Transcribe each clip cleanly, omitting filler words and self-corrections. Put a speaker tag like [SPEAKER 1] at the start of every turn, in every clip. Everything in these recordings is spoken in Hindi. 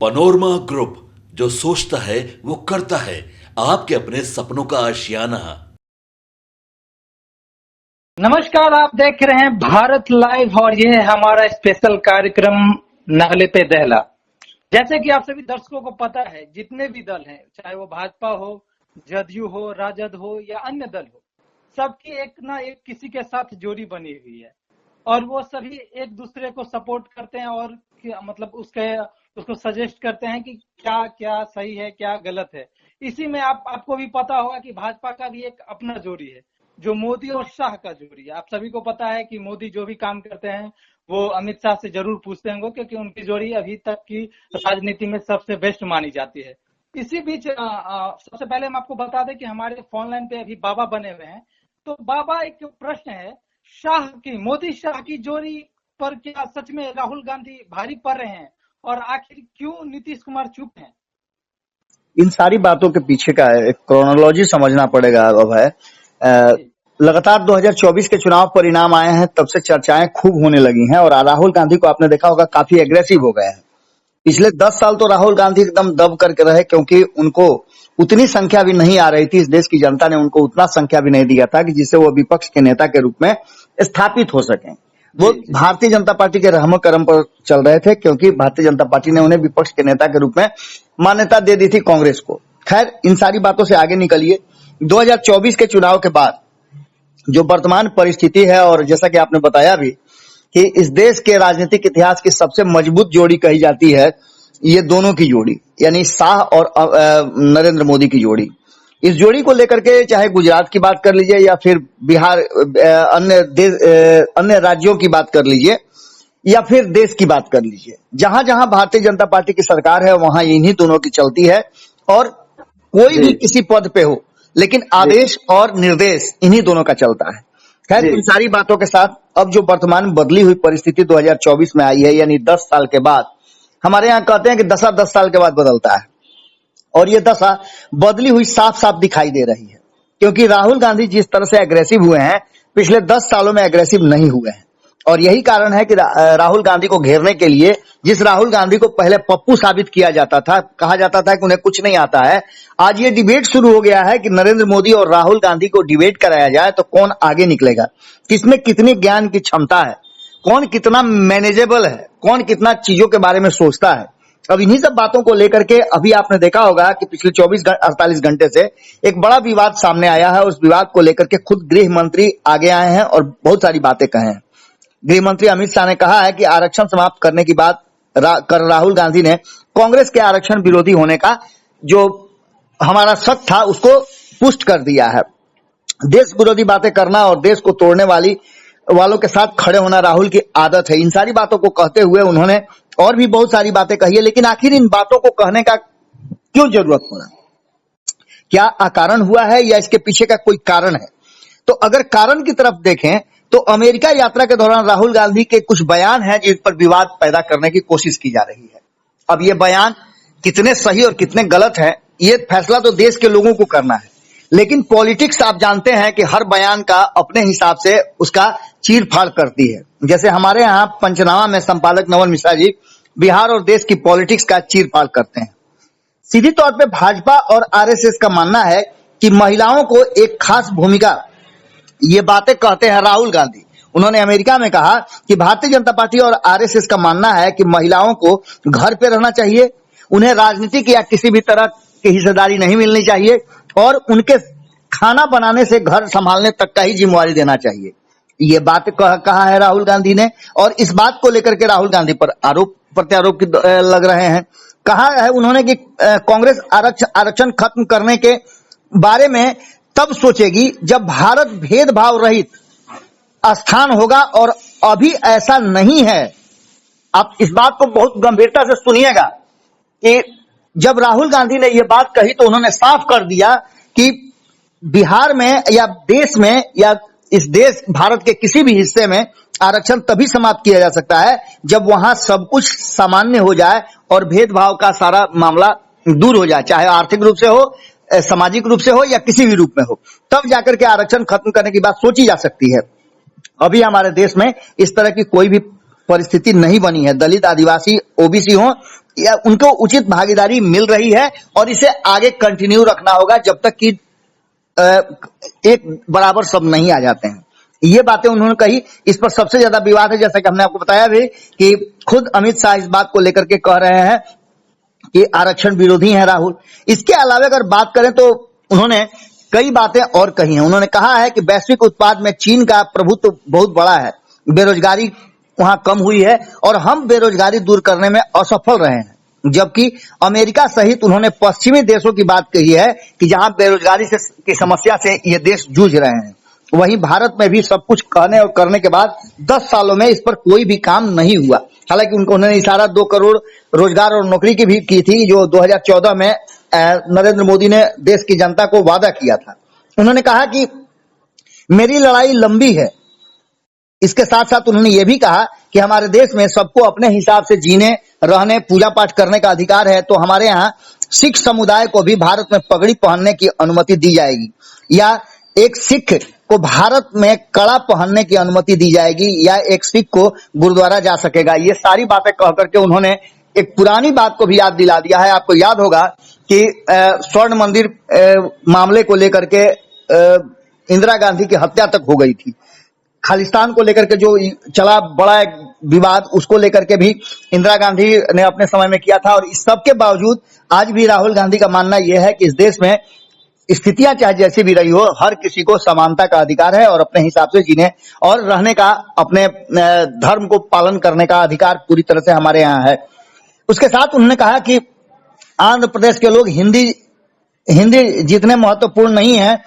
[SPEAKER 1] पनोरमा ग्रुप, जो सोचता है वो करता है। आपके अपने सपनों का आशियाना।
[SPEAKER 2] नमस्कार, आप देख रहे हैं भारत लाइव और ये है हमारा स्पेशल कार्यक्रम नाले पे दहला। जैसे कि आप सभी दर्शकों को पता है, जितने भी दल हैं, चाहे वो भाजपा हो, जदयू हो, राजद हो या अन्य दल हो, सबकी एक ना एक किसी के साथ जोड़ी बनी हुई है और वो सभी एक दूसरे को सपोर्ट करते हैं और मतलब उसको सजेस्ट करते हैं कि क्या क्या सही है, क्या गलत है। इसी में आपको भी पता होगा कि भाजपा का भी एक अपना जोड़ी है, जो मोदी और शाह का जोड़ी है। आप सभी को पता है कि मोदी जो भी काम करते हैं वो अमित शाह से जरूर पूछते होंगे, क्योंकि उनकी जोड़ी अभी तक की राजनीति में सबसे बेस्ट मानी जाती है। इसी बीच सबसे पहले हम आपको बता दें कि हमारे फोन लाइन पे अभी बाबा बने हुए हैं। तो बाबा, एक प्रश्न है, मोदी शाह की जोड़ी पर क्या सच में राहुल गांधी भारी पड़ रहे हैं और आखिर क्यों नीतीश कुमार चुप हैं?
[SPEAKER 3] इन सारी बातों के पीछे का एक क्रोनोलॉजी समझना पड़ेगा। अब है लगातार 2024 के चुनाव परिणाम आए हैं, तब से चर्चाएं खूब होने लगी हैं और राहुल गांधी को आपने देखा होगा काफी एग्रेसिव हो गए हैं। पिछले 10 साल तो राहुल गांधी एकदम दब करके रहे, क्योंकि उनको उतनी संख्या भी नहीं आ रही थी। इस देश की जनता ने उनको उतना संख्या भी नहीं दिया था कि जिससे वो विपक्ष के नेता के रूप में स्थापित हो सके। वो भारतीय जनता पार्टी के रहम करम पर चल रहे थे, क्योंकि भारतीय जनता पार्टी ने उन्हें विपक्ष के नेता के रूप में मान्यता दे दी थी कांग्रेस को। खैर, इन सारी बातों से आगे निकलिए। 2024 के चुनाव के बाद जो वर्तमान परिस्थिति है, और जैसा कि आपने बताया भी कि इस देश के राजनीतिक इतिहास की सबसे मजबूत जोड़ी कही जाती है ये दोनों की जोड़ी, यानी शाह और नरेंद्र मोदी की जोड़ी। इस जोड़ी को लेकर के चाहे गुजरात की बात कर लीजिए या फिर बिहार, अन्य राज्यों की बात कर लीजिए या फिर देश की बात कर लीजिए, जहां जहां भारतीय जनता पार्टी की सरकार है वहां इन्हीं दोनों की चलती है। और कोई भी किसी पद पे हो, लेकिन आदेश और निर्देश इन्हीं दोनों का चलता है। खैर, इन सारी बातों के साथ अब जो वर्तमान बदली हुई परिस्थिति 2024 में आई है, यानी 10 साल के बाद, हमारे यहाँ कहते हैं कि दशा 10 साल के बाद बदलता है, और ये दशा बदली हुई साफ साफ दिखाई दे रही है। क्योंकि राहुल गांधी जिस तरह से एग्रेसिव हुए हैं, पिछले 10 सालों में एग्रेसिव नहीं हुए हैं। और यही कारण है कि राहुल गांधी को घेरने के लिए, जिस राहुल गांधी को पहले पप्पू साबित किया जाता था, कहा जाता था कि उन्हें कुछ नहीं आता है, आज ये डिबेट शुरू हो गया है कि नरेंद्र मोदी और राहुल गांधी को डिबेट कराया जाए तो कौन आगे निकलेगा, किसमें कितनी ज्ञान की क्षमता है, कौन कितना मैनेजेबल है, कौन कितना चीजों के बारे में सोचता है। अब इन्हीं सब बातों को लेकर के अभी आपने देखा होगा कि पिछले 48 घंटे से एक बड़ा विवाद सामने आया है। उस विवाद को लेकर के खुद गृह मंत्री आगे आए हैं और बहुत सारी बातें कहे हैं। गृह मंत्री अमित शाह ने कहा है कि आरक्षण समाप्त करने की बात कर राहुल गांधी ने कांग्रेस के आरक्षण विरोधी होने का जो हमारा शक था उसको पुष्ट कर दिया है। देश विरोधी बातें करना और देश को तोड़ने वालों के साथ खड़े होना राहुल की आदत है। इन सारी बातों को कहते हुए उन्होंने और भी बहुत सारी बातें कही है, लेकिन आखिर इन बातों को कहने का क्यों जरूरत पड़ा? क्या अकारण हुआ है या इसके पीछे का कोई कारण है? तो अगर कारण की तरफ देखें तो अमेरिका यात्रा के दौरान राहुल गांधी के कुछ बयान हैं जिन पर विवाद पैदा करने की कोशिश की जा रही है। अब ये बयान कितने सही और कितने गलत हैं, ये फैसला तो देश के लोगों को करना है। लेकिन पॉलिटिक्स आप जानते हैं कि हर बयान का अपने हिसाब से उसका चीर फाड़ करती है। जैसे हमारे यहाँ पंचनामा में संपादक नवल मिश्रा जी बिहार और देश की पॉलिटिक्स का चीर फाड़ करते हैं। सीधी तौर पे भाजपा और आरएसएस का मानना है कि महिलाओं को एक खास भूमिका, ये बातें कहते हैं राहुल गांधी। उन्होंने अमेरिका में कहा कि भारतीय जनता पार्टी और आरएसएस का मानना है कि महिलाओं को घर पे रहना चाहिए, उन्हें राजनीतिक या किसी भी तरह की हिस्सेदारी नहीं मिलनी चाहिए और उनके खाना बनाने से घर संभालने तक का ही जिम्मेवारी देना चाहिए। ये बात कहा है राहुल गांधी ने, और इस बात को लेकर के राहुल गांधी पर आरोप प्रत्यारोप लग रहे हैं। कहा है उन्होंने कि कांग्रेस आरक्षण खत्म करने के बारे में तब सोचेगी जब भारत भेदभाव रहित स्थान होगा, और अभी ऐसा नहीं है। आप इस बात को बहुत गंभीरता से सुनिएगा कि जब राहुल गांधी ने यह बात कही तो उन्होंने साफ कर दिया कि बिहार में या देश में या इस देश भारत के किसी भी हिस्से में आरक्षण तभी समाप्त किया जा सकता है जब वहां सब कुछ सामान्य हो जाए और भेदभाव का सारा मामला दूर हो जाए, चाहे आर्थिक रूप से हो, सामाजिक रूप से हो या किसी भी रूप में हो, तब जाकर के आरक्षण खत्म करने की बात सोची जा सकती है। अभी हमारे देश में इस तरह की कोई भी परिस्थिति नहीं बनी है। दलित, आदिवासी, ओबीसी हो या उनको उचित भागीदारी मिल रही है और इसे आगे कंटिन्यू रखना होगा जब तक कि एक बराबर सब नहीं आ जाते हैं। ये बातें उन्होंने कही। इस पर सबसे ज्यादा विवाद है, जैसा कि हमने आपको बताया भी कि खुद अमित शाह इस बात को लेकर के कह रहे हैं कि आरक्षण विरोधी है राहुल। इसके अलावा अगर बात करें तो उन्होंने कई बातें और कही हैं। उन्होंने कहा है कि वैश्विक उत्पाद में चीन का प्रभुत्व बहुत बड़ा है, बेरोजगारी वहां कम हुई है और हम बेरोजगारी दूर करने में असफल रहे हैं, जबकि अमेरिका सहित उन्होंने पश्चिमी देशों की बात कही है कि जहां बेरोजगारी की समस्या से ये देश जूझ रहे हैं। वहीं भारत में भी सब कुछ कहने और करने के बाद 10 सालों में इस पर कोई भी काम नहीं हुआ। हालांकि उन्होंने इशारा 2 करोड़ रोजगार और नौकरी की भी की थी, जो 2014 में नरेंद्र मोदी ने देश की जनता को वादा किया था। उन्होंने कहा कि मेरी लड़ाई लंबी है। इसके साथ साथ उन्होंने ये भी कहा कि हमारे देश में सबको अपने हिसाब से जीने, रहने, पूजा पाठ करने का अधिकार है, तो हमारे यहाँ सिख समुदाय को भी भारत में पगड़ी पहनने की अनुमति दी जाएगी, या एक सिख को भारत में कड़ा पहनने की अनुमति दी जाएगी, या एक सिख को गुरुद्वारा जा सकेगा। ये सारी बातें कह करके उन्होंने एक पुरानी बात को भी याद दिला दिया है। आपको याद होगा कि स्वर्ण मंदिर मामले को लेकर के इंदिरा गांधी की हत्या तक हो गई थी। खालिस्तान को लेकर के जो चला बड़ा एक विवाद, उसको लेकर के भी इंदिरा गांधी ने अपने समय में किया था। और इस सब के बावजूद आज भी राहुल गांधी का मानना यह है कि इस देश में स्थितियां चाहे जैसी भी रही हो, हर किसी को समानता का अधिकार है और अपने हिसाब से जीने और रहने का, अपने धर्म को पालन करने का अधिकार पूरी तरह से हमारे यहाँ है। उसके साथ उन्होंने कहा कि आंध्र प्रदेश के लोग हिंदी जितने महत्वपूर्ण नहीं है,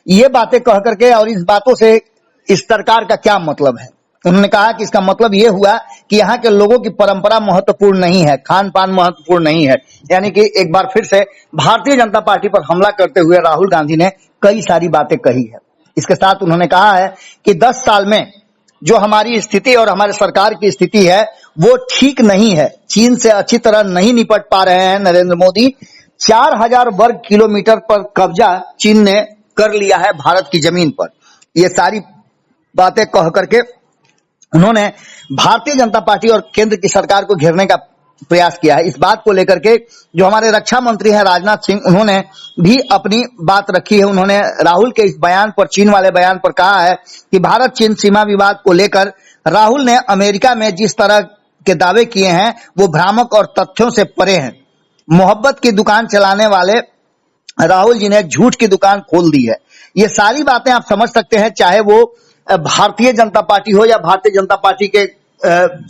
[SPEAKER 3] ये बातें कह करके और इस बातों से इस सरकार का क्या मतलब है। उन्होंने कहा कि इसका मतलब ये हुआ कि यहाँ के लोगों की परंपरा महत्वपूर्ण नहीं है, खान पान महत्वपूर्ण नहीं है। यानी कि एक बार फिर से भारतीय जनता पार्टी पर हमला करते हुए राहुल गांधी ने कई सारी बातें कही है। इसके साथ उन्होंने कहा है कि 10 साल में जो हमारी स्थिति और हमारे सरकार की स्थिति है वो ठीक नहीं है। चीन से अच्छी तरह नहीं निपट पा रहे हैं नरेंद्र मोदी। 4000 वर्ग किलोमीटर पर कब्जा चीन ने कर लिया है भारत की जमीन पर। ये सारी बातें कह करके उन्होंने भारतीय जनता पार्टी और केंद्र की सरकार को घेरने का प्रयास किया है। इस बात को लेकर के जो हमारे रक्षा मंत्री हैं राजनाथ सिंह, उन्होंने भी अपनी बात रखी है। उन्होंने राहुल के इस बयान पर, चीन वाले बयान पर कहा है कि भारत चीन सीमा विवाद को लेकर राहुल ने अमेरिका में जिस तरह के दावे किए हैं वो भ्रामक और तथ्यों से परे हैं। मोहब्बत की दुकान चलाने वाले राहुल जी ने झूठ की दुकान खोल दी है। ये सारी बातें आप समझ सकते हैं, चाहे वो भारतीय जनता पार्टी हो या भारतीय जनता पार्टी के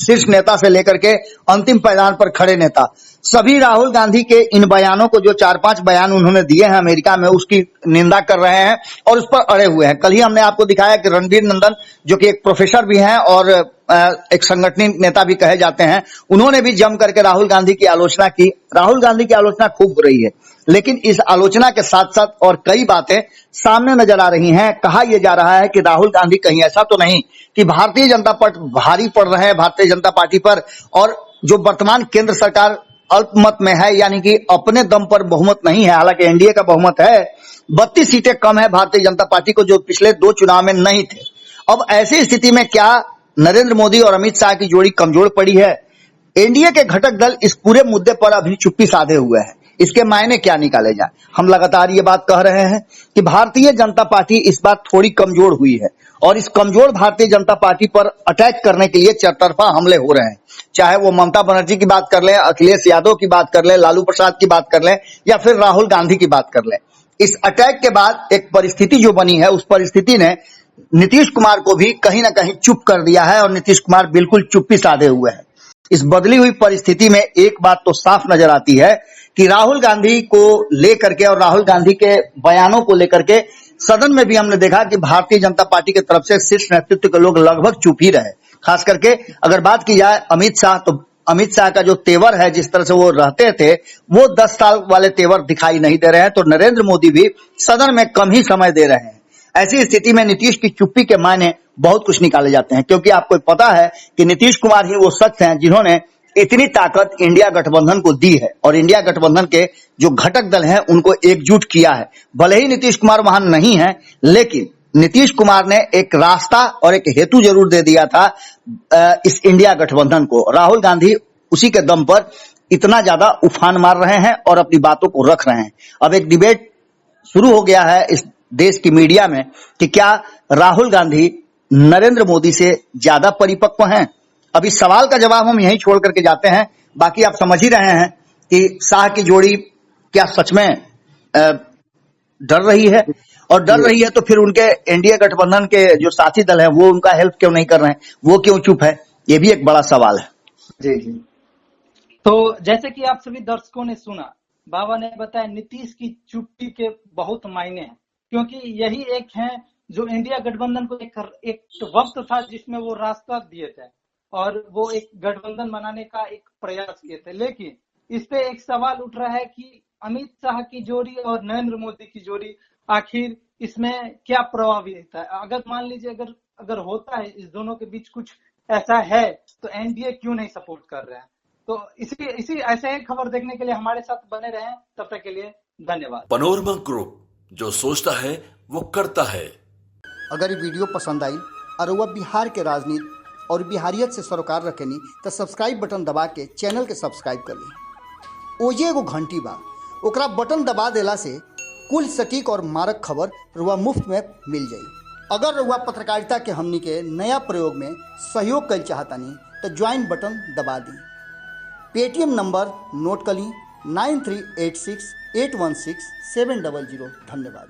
[SPEAKER 3] शीर्ष नेता से लेकर के अंतिम पायदान पर खड़े नेता, सभी राहुल गांधी के इन बयानों को, जो 4-5 बयान उन्होंने दिए हैं अमेरिका में, उसकी निंदा कर रहे हैं और उस पर अड़े हुए हैं। कल ही हमने आपको दिखाया कि रणबीर नंदन, जो कि एक प्रोफेसर भी हैं और एक संगठनिक नेता भी कहे जाते हैं, उन्होंने भी जम करके राहुल गांधी की आलोचना की। राहुल गांधी की आलोचना खूब हो रही है, लेकिन इस आलोचना के साथ साथ और कई बातें सामने नजर आ रही हैं। कहा यह जा रहा है कि राहुल गांधी कहीं ऐसा तो नहीं कि भारतीय जनता पार्टी भारी पड़ रहे हैं भारतीय जनता पार्टी पर, और जो वर्तमान केंद्र सरकार अल्पमत में है, यानी कि अपने दम पर बहुमत नहीं है। हालांकि एनडीए का बहुमत है, 32 सीटें कम है भारतीय जनता पार्टी को, जो पिछले 2 चुनाव में नहीं थे। अब ऐसी स्थिति में क्या नरेंद्र मोदी और अमित शाह की जोड़ी कमजोर पड़ी है? एनडीए के घटक दल इस पूरे मुद्दे पर अभी चुप्पी साधे हुए हैं। इसके मायने क्या निकाले जाए? हम लगातार ये बात कह रहे हैं कि भारतीय जनता पार्टी इस बार थोड़ी कमजोर हुई है और इस कमजोर भारतीय जनता पार्टी पर अटैक करने के लिए चरतरफा हमले हो रहे हैं। चाहे वो ममता बनर्जी की बात कर लें, अखिलेश यादव की बात कर लें, लालू प्रसाद की बात कर लें, या फिर राहुल गांधी की बात कर लें। इस अटैक के बाद एक परिस्थिति जो बनी है, उस परिस्थिति ने नीतीश कुमार को भी कहीं ना कहीं चुप कर दिया है और नीतीश कुमार बिल्कुल चुप्पी साधे हुए हैं। इस बदली हुई परिस्थिति में एक बात तो साफ नजर आती है कि राहुल गांधी को लेकर के और राहुल गांधी के बयानों को लेकर के सदन में भी हमने देखा कि भारतीय जनता पार्टी की तरफ से शीर्ष नेतृत्व के लोग लगभग चुप ही रहे। खास करके अगर बात की जाए अमित शाह, तो अमित शाह का जो तेवर है, जिस तरह से वो रहते थे, वो 10 साल वाले तेवर दिखाई नहीं दे रहे हैं। तो नरेंद्र मोदी भी सदन में कम ही समय दे रहे हैं। ऐसी स्थिति में नीतीश की चुप्पी के मायने बहुत कुछ निकाले जाते हैं, क्योंकि आपको पता है कि नीतीश कुमार ही वो शख्स हैं जिन्होंने इतनी ताकत इंडिया गठबंधन को दी है और इंडिया गठबंधन के जो घटक दल हैं उनको एकजुट किया है। भले ही नीतीश कुमार वहां नहीं है, लेकिन नीतीश कुमार ने एक रास्ता और एक हेतु जरूर दे दिया था इस इंडिया गठबंधन को। राहुल गांधी उसी के दम पर इतना ज्यादा उफान मार रहे हैं और अपनी बातों को रख रहे हैं। अब एक डिबेट शुरू हो गया है इस देश की मीडिया में कि क्या राहुल गांधी नरेंद्र मोदी से ज्यादा परिपक्व हैं। अब इस सवाल का जवाब हम यहीं छोड़ करके जाते हैं। बाकी आप समझ ही रहे हैं कि शाह की जोड़ी क्या सच में डर रही है, और डर रही है तो फिर उनके एनडीए गठबंधन के जो साथी दल हैं वो उनका हेल्प क्यों नहीं कर रहे हैं, वो क्यों चुप है, ये भी एक बड़ा सवाल है।
[SPEAKER 2] जी जी। तो जैसे कि आप सभी दर्शकों ने सुना, बाबा ने बताया नीतीश की चुप्पी के बहुत मायने हैं, क्योंकि यही एक है जो इंडिया गठबंधन को एक वक्त था जिसमें वो रास्ता दिए थे और वो एक गठबंधन बनाने का एक प्रयास किए थे। लेकिन इस पे एक सवाल उठ रहा है कि अमित शाह की जोड़ी और नरेंद्र मोदी की जोड़ी आखिर इसमें क्या प्रभावित है। अगर मान लीजिए अगर होता है इस दोनों के बीच कुछ ऐसा है तो एनडीए क्यों नहीं सपोर्ट कर रहे हैं। तो इसी ऐसे ही खबर देखने के लिए हमारे साथ बने रहें। तब तक के लिए धन्यवाद।
[SPEAKER 1] पनोरमा ग्रुप, जो सोचता है वो करता है।
[SPEAKER 4] अगर ये वीडियो पसंद आई और वह बिहार के राजनीति और बिहारियत से सरोकार रखेनी तो सब्सक्राइब बटन दबा के चैनल के सब्सक्राइब कर ली। ओजे एगो घंटी बा, ओकरा बटन दबा देला से कुल सटीक और मारक खबर रुआ मुफ्त में मिल जाई। अगर रुआ पत्रकारिता के हमनी के नया प्रयोग में सहयोग कर चाहतानी तो ज्वाइन बटन दबा दी। पेटीएम नंबर नोट कर ली 9386816700। धन्यवाद।